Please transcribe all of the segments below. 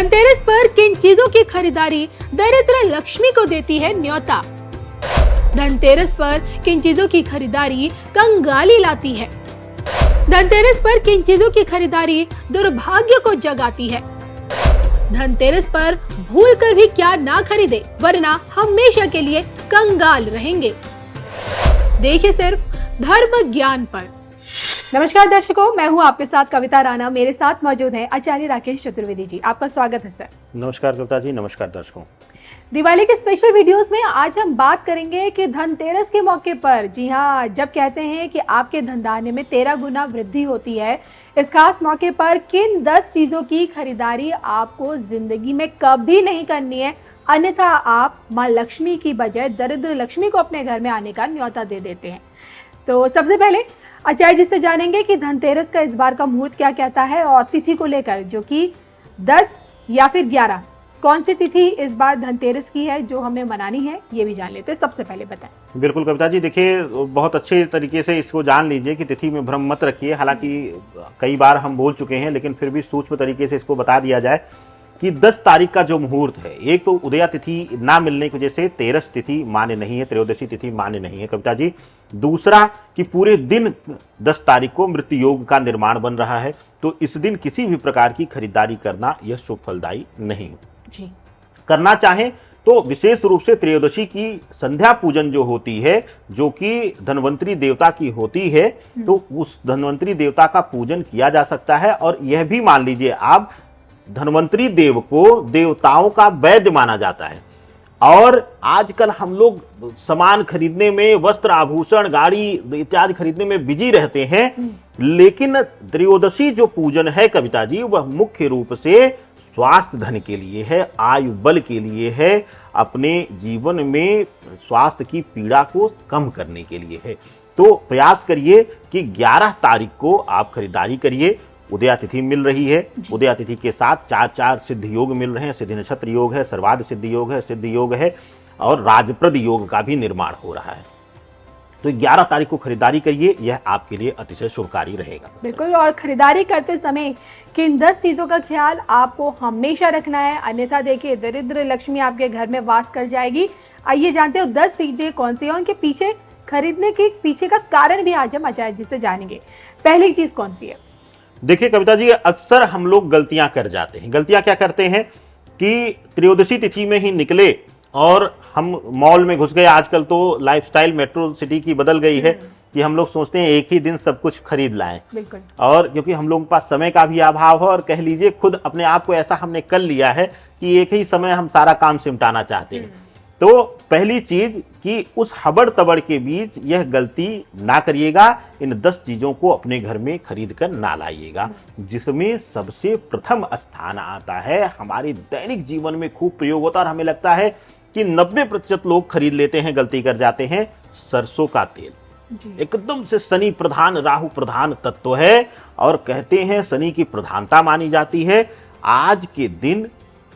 धनतेरस पर किन चीजों की खरीदारी दरिद्र लक्ष्मी को देती है न्योता? धनतेरस पर किन चीजों की खरीदारी कंगाली लाती है? धनतेरस पर किन चीजों की खरीदारी दुर्भाग्य को जगाती है? धनतेरस पर भूल कर भी क्या ना खरीदे वरना हमेशा के लिए कंगाल रहेंगे। देखिए सिर्फ धर्म ज्ञान पर। नमस्कार दर्शकों, मैं हूं आपके साथ कविता राणा। मेरे साथ मौजूद है आचार्य राकेश चतुर्वेदी जी। आपका स्वागत है सर। नमस्कार कविता जी, नमस्कार दर्शकों। दिवाली के स्पेशल वीडियोस में आज हम बात करेंगे कि धनतेरस के मौके पर, जी हाँ, जब कहते हैं कि आपके धनधान्य में 13 गुना वृद्धि होती है, इस खास मौके पर किन 10 चीजों की खरीदारी आपको जिंदगी में कभी नहीं करनी है, अन्यथा आप माँ लक्ष्मी की बजाय दरिद्र लक्ष्मी को अपने घर में आने का न्योता दे देते हैं। तो सबसे पहले आचार्य जी से जानेंगे कि धनतेरस का इस बार का मुहूर्त क्या कहता है और तिथि को लेकर, जो कि 10 या फिर 11, कौन सी तिथि इस बार धनतेरस की है जो हमें मनानी है, ये भी जान लेते हैं। सबसे पहले बताएं। बिल्कुल कविता जी, देखिए बहुत अच्छे तरीके से इसको जान लीजिए कि तिथि में भ्रम मत रखिए। हालांकि कई बार हम बोल चुके हैं, लेकिन फिर भी सूक्ष्म तरीके से इसको बता दिया जाए कि 10 तारीख का जो मुहूर्त है, एक तो उदया तिथि ना मिलने की वजह से तेरस तिथि मान्य नहीं है, त्रयोदशी तिथि मान्य नहीं है कविता जी। दूसरा कि पूरे दिन 10 तारीख को मृत्यु योग का निर्माण बन रहा है, तो इस दिन किसी भी प्रकार की खरीदारी करना यह शुभ फलदायी नहीं जी। करना चाहें तो विशेष रूप से त्रयोदशी की संध्या पूजन जो होती है, जो कि धनवंतरी देवता की होती है, तो उस धनवंतरी देवता का पूजन किया जा सकता है। और यह भी मान लीजिए आप, धनवंतरी देव को देवताओं का वैद्य माना जाता है। और आजकल हम लोग सामान खरीदने में, वस्त्र आभूषण गाड़ी इत्यादि खरीदने में बिजी रहते हैं, लेकिन त्रयोदशी जो पूजन है कविता जी, वह मुख्य रूप से स्वास्थ्य धन के लिए है, आयु बल के लिए है, अपने जीवन में स्वास्थ्य की पीड़ा को कम करने के लिए है। तो प्रयास करिए कि 11 तारीख को आप खरीदारी करिए। उदया तिथि मिल रही है, उदया तिथि के साथ 4 सिद्ध योग मिल रहे हैं। सिद्धि नक्षत्र योग है, सर्वाध सिद्ध योग है, सिद्ध योग है, और राजप्रद योग का भी निर्माण हो रहा है। तो 11 तारीख को खरीदारी करिए, यह आपके लिए अतिशय शुभकारी रहेगा। बिल्कुल। और खरीदारी करते समय किन 10 चीजों का ख्याल आपको हमेशा रखना है, अन्यथा देखिए दरिद्र लक्ष्मी आपके घर में वास कर जाएगी। आइए जानते हो 10 चीजें कौन सी है, उनके पीछे, खरीदने के पीछे का कारण भी आज हम आचार्य जी से जानेंगे। पहली चीज कौन सी है? देखिए कविता जी, अक्सर हम लोग गलतियां कर जाते हैं। गलतियां क्या करते हैं कि त्रयोदशी तिथि में ही निकले और हम मॉल में घुस गए। आजकल तो लाइफस्टाइल मेट्रो सिटी की बदल गई है कि हम लोग सोचते हैं एक ही दिन सब कुछ खरीद लाएं। बिल्कुल। और क्योंकि हम लोगों के पास समय का भी अभाव है, और कह लीजिए खुद अपने आप को ऐसा हमने कर लिया है कि एक ही समय हम सारा काम सिमटाना चाहते हैं। तो पहली चीज कि उस हबड़ तबड़ के बीच यह गलती ना करिएगा। इन 10 चीजों को अपने घर में खरीद कर ना लाइएगा, जिसमें सबसे प्रथम स्थान आता है, हमारे दैनिक जीवन में खूब प्रयोग होता है और हमें लगता है कि 90% लोग खरीद लेते हैं, गलती कर जाते हैं, सरसों का तेल। एकदम से शनि प्रधान, राहु प्रधान तत्व है, और कहते हैं शनि की प्रधानता मानी जाती है। आज के दिन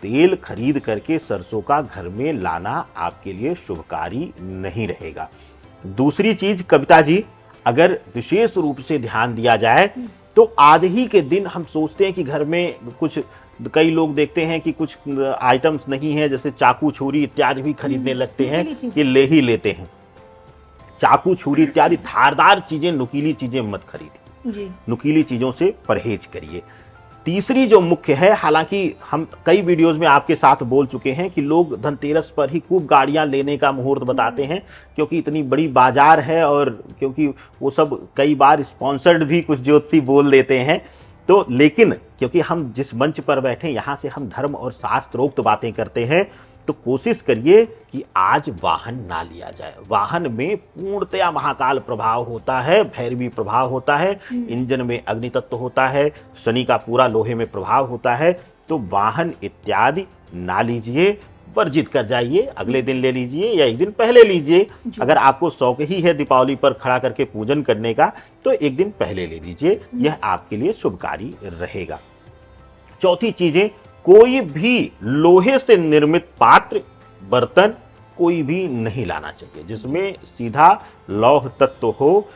तेल खरीद करके सरसों का घर में लाना आपके लिए शुभकारी नहीं रहेगा। दूसरी चीज कविता जी, अगर विशेष रूप से ध्यान दिया जाए तो आज ही के दिन हम सोचते हैं कि घर में कुछ, कई लोग देखते हैं कि कुछ आइटम्स नहीं है, जैसे चाकू छुरी इत्यादि भी खरीदने लगते हैं कि ले ही लेते हैं। चाकू छुरी इत्यादि धारदार चीजें, नुकीली चीजें मत खरीदिए, नुकीली चीजों से परहेज करिए। तीसरी जो मुख्य है, हालांकि हम कई वीडियोस में आपके साथ बोल चुके हैं कि लोग धनतेरस पर ही खूब गाड़ियां लेने का मुहूर्त बताते हैं, क्योंकि इतनी बड़ी बाजार है, और क्योंकि वो सब कई बार स्पॉन्सर्ड भी कुछ ज्योतिषी बोल देते हैं। तो लेकिन क्योंकि हम जिस मंच पर बैठे, यहाँ से हम धर्म और शास्त्रोक्त बातें करते हैं, तो कोशिश करिए कि आज वाहन ना लिया जाए। वाहन में पूर्णतया महाकाल प्रभाव होता है, भैरवी प्रभाव होता है, इंजन में अग्नि तत्व होता है, शनि का पूरा लोहे में प्रभाव होता है। तो वाहन इत्यादि ना लीजिए, वर्जित कर जाइए। अगले दिन ले लीजिए या एक दिन पहले लीजिए। अगर आपको शौक ही है दीपावली पर खड़ा करके पूजन करने का, तो एक दिन पहले ले लीजिए, यह आपके लिए शुभकारी रहेगा। चौथी चीजें, कोई भी लोहे से निर्मित पात्र, बर्तन कोई भी नहीं लाना चाहिए जिसमें सीधा लौह तत्व हो।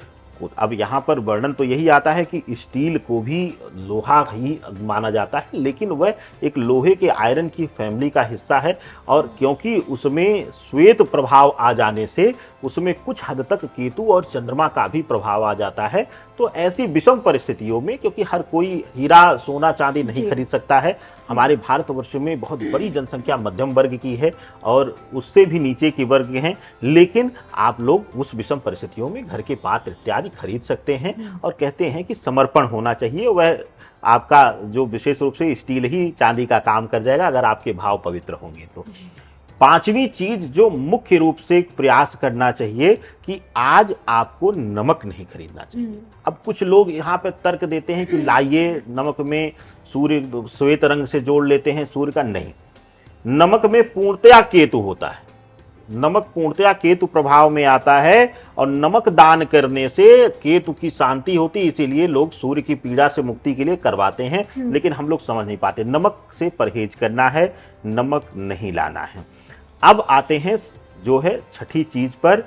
अब यहाँ पर वर्णन तो यही आता है कि स्टील को भी लोहा ही माना जाता है, लेकिन वह एक लोहे के आयरन की फैमिली का हिस्सा है, और क्योंकि उसमें श्वेत प्रभाव आ जाने से उसमें कुछ हद तक केतु और चंद्रमा का भी प्रभाव आ जाता है। तो ऐसी विषम परिस्थितियों में, क्योंकि हर कोई हीरा सोना चांदी नहीं खरीद सकता है, हमारे भारतवर्ष में बहुत बड़ी जनसंख्या मध्यम वर्ग की है और उससे भी नीचे की वर्ग हैं, लेकिन आप लोग उस विषम परिस्थितियों में घर के पात्र इत्यादि खरीद सकते हैं। और कहते हैं कि समर्पण होना चाहिए, वह आपका जो विशेष रूप से स्टील ही चांदी का काम कर जाएगा अगर आपके भाव पवित्र होंगे तो। पांचवी चीज जो मुख्य रूप से प्रयास करना चाहिए कि आज आपको नमक नहीं खरीदना चाहिए। अब कुछ लोग यहाँ पे तर्क देते हैं कि लाइए नमक में सूर्य श्वेत रंग से जोड़ लेते हैं सूर्य का। नहीं, नमक में पूर्णतया केतु होता है, नमक पूर्णतया केतु प्रभाव में आता है, और नमक दान करने से केतु की शांति होती है, इसीलिए लोग सूर्य की पीड़ा से मुक्ति के लिए करवाते हैं। लेकिन हम लोग समझ नहीं पाते, नमक से परहेज करना है, नमक नहीं लाना है। अब आते हैं जो है छठी चीज पर।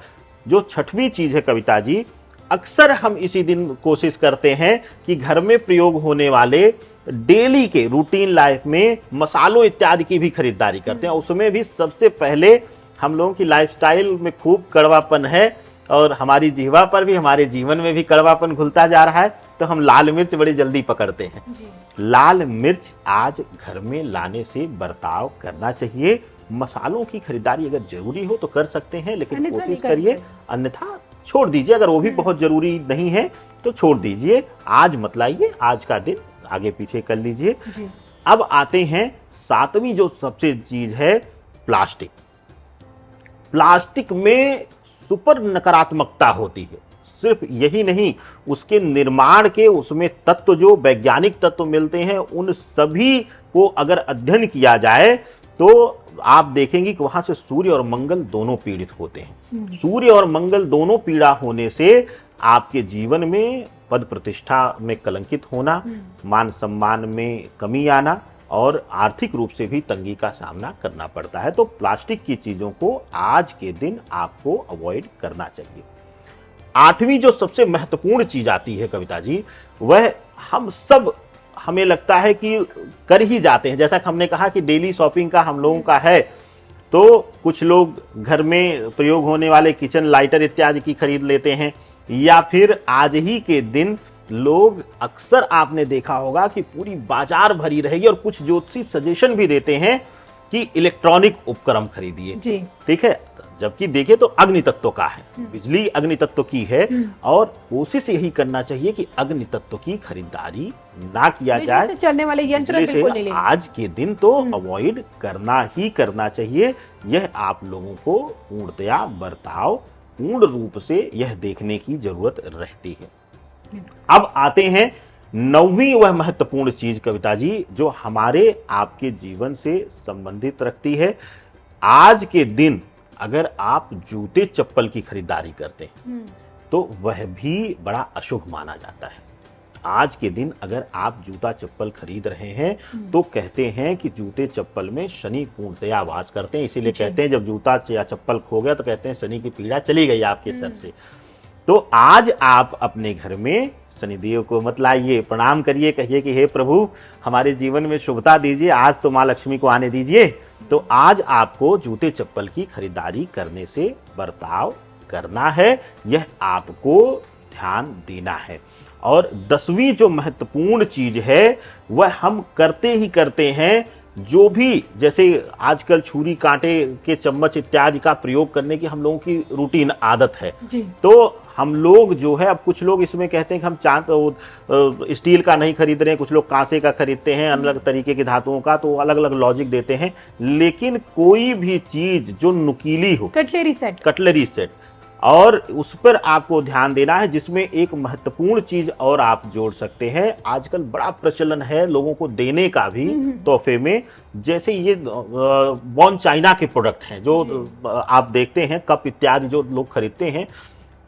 जो छठवीं चीज है कविता जी, अक्सर हम इसी दिन कोशिश करते हैं कि घर में प्रयोग होने वाले डेली के रूटीन लाइफ में मसालों इत्यादि की भी खरीदारी करते हैं। उसमें भी सबसे पहले हम लोगों की लाइफस्टाइल में खूब कड़वापन है, और हमारी जिह्वा पर भी, हमारे जीवन में भी कड़वापन घुलता जा रहा है, तो हम लाल मिर्च बड़ी जल्दी पकड़ते हैं। लाल मिर्च आज घर में लाने से बर्ताव करना चाहिए। मसालों की खरीदारी अगर जरूरी हो तो कर सकते हैं, लेकिन कोशिश करिए, अन्यथा छोड़ दीजिए। अगर वो भी बहुत जरूरी नहीं है तो छोड़ दीजिए, आज मत लाइए, आज का दिन आगे पीछे कर लीजिए। अब आते हैं सातवीं जो सबसे चीज है, प्लास्टिक। प्लास्टिक में सुपर नकारात्मकता होती है। सिर्फ यही नहीं, उसके निर्माण के उसमें तत्व जो वैज्ञानिक तत्व मिलते हैं, उन सभी को अगर अध्ययन किया जाए तो आप देखेंगे कि वहां से सूर्य और मंगल दोनों पीड़ित होते हैं। सूर्य और मंगल दोनों पीड़ा होने से आपके जीवन में पद प्रतिष्ठा में कलंकित होना, मान सम्मान में कमी आना, और आर्थिक रूप से भी तंगी का सामना करना पड़ता है। तो प्लास्टिक की चीजों को आज के दिन आपको अवॉइड करना चाहिए। आठवीं जो सबसे महत्वपूर्ण चीज आती है कविता जी, वह हम सब, हमें लगता है कि कर ही जाते हैं। जैसा कि हमने कहा कि डेली शॉपिंग का हम लोगों का है, तो कुछ लोग घर में प्रयोग होने वाले किचन लाइटर इत्यादि की खरीद लेते हैं, या फिर आज ही के दिन लोग, अक्सर आपने देखा होगा कि पूरी बाजार भरी रहेगी, और कुछ ज्योतिषी सजेशन भी देते हैं कि इलेक्ट्रॉनिक उपकरण खरीदिए। ठीक है, जबकि देखें तो अग्नि तत्व का है, बिजली अग्नि तत्व की है, और कोशिश यही करना चाहिए कि अग्नि तत्व की खरीदारी ना किया जाए। से चलने वाले यंत्र बिल्कुल नहीं लेंगे। आज के दिन तो अवॉइड करना ही करना चाहिए। यह आप लोगों को पूर्णतया बर्ताव पूर्ण रूप से यह देखने की जरूरत रहती है। अब आते हैं नौवीं वह महत्वपूर्ण चीज कविता जी, जो हमारे आपके जीवन से संबंधित रखती है। आज के दिन अगर आप जूते चप्पल की खरीदारी करते हैं तो वह भी बड़ा अशुभ माना जाता है। आज के दिन अगर आप जूता चप्पल खरीद रहे हैं तो कहते हैं कि जूते चप्पल में शनि पूर्णतया वास करते हैं, इसीलिए कहते हैं जब जूता या चप्पल खो गया तो कहते हैं शनि की पीड़ा चली गई आपके सर से। तो आज आप अपने घर में शनिदेव को मत लाइए, प्रणाम करिए, कहिए कि हे प्रभु हमारे जीवन में शुभता दीजिए, आज तो माँ लक्ष्मी को आने दीजिए। तो आज आपको जूते चप्पल की खरीदारी करने से बर्ताव करना है, यह आपको ध्यान देना है। और 10वीं जो महत्वपूर्ण चीज है वह हम करते ही करते हैं, जो भी जैसे आजकल छुरी कांटे के चम्मच इत्यादि का प्रयोग करने की हम लोगों की रूटीन आदत है जी। तो हम लोग जो है, अब कुछ लोग इसमें कहते हैं कि हम स्टील का नहीं खरीद रहे हैं, कुछ लोग कांसे का खरीदते हैं, अलग तरीके की धातुओं का, तो अलग अलग लॉजिक देते हैं। लेकिन कोई भी चीज जो नुकीली हो, कटलरी सेट, और उस पर आपको ध्यान देना है। जिसमें एक महत्वपूर्ण चीज और आप जोड़ सकते हैं, आजकल बड़ा प्रचलन है लोगों को देने का भी तोहफे में, जैसे ये बॉर्न चाइना के प्रोडक्ट हैं जो आप देखते हैं, कप इत्यादि जो लोग खरीदते हैं,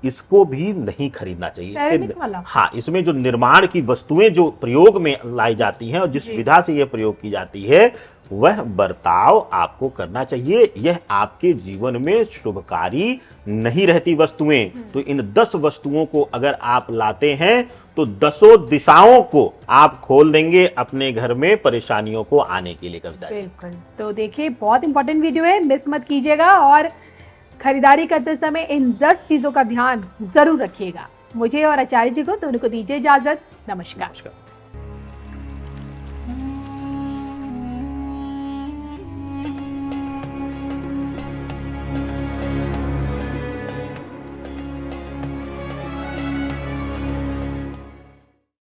इसको भी नहीं खरीदना चाहिए। हाँ, इसमें जो निर्माण की वस्तुएं जो प्रयोग में लाई जाती हैं और जिस विधा से यह प्रयोग की जाती है वह बर्ताव आपको करना चाहिए। यह आपके जीवन में शुभकारी नहीं रहती वस्तुएं। तो इन 10 वस्तुओं को अगर आप लाते हैं तो 10 दिशाओं को आप खोल देंगे अपने घर में परेशानियों को आने के लिए। कविता जी, बिल्कुल। तो देखिए, बहुत इंपॉर्टेंट वीडियो है, मिस मत कीजिएगा और खरीदारी करते समय इन 10 चीजों का ध्यान जरूर रखिएगा। मुझे और आचार्य जी को दोनों को दीजिए इजाजत। नमस्कार। नमस्कार।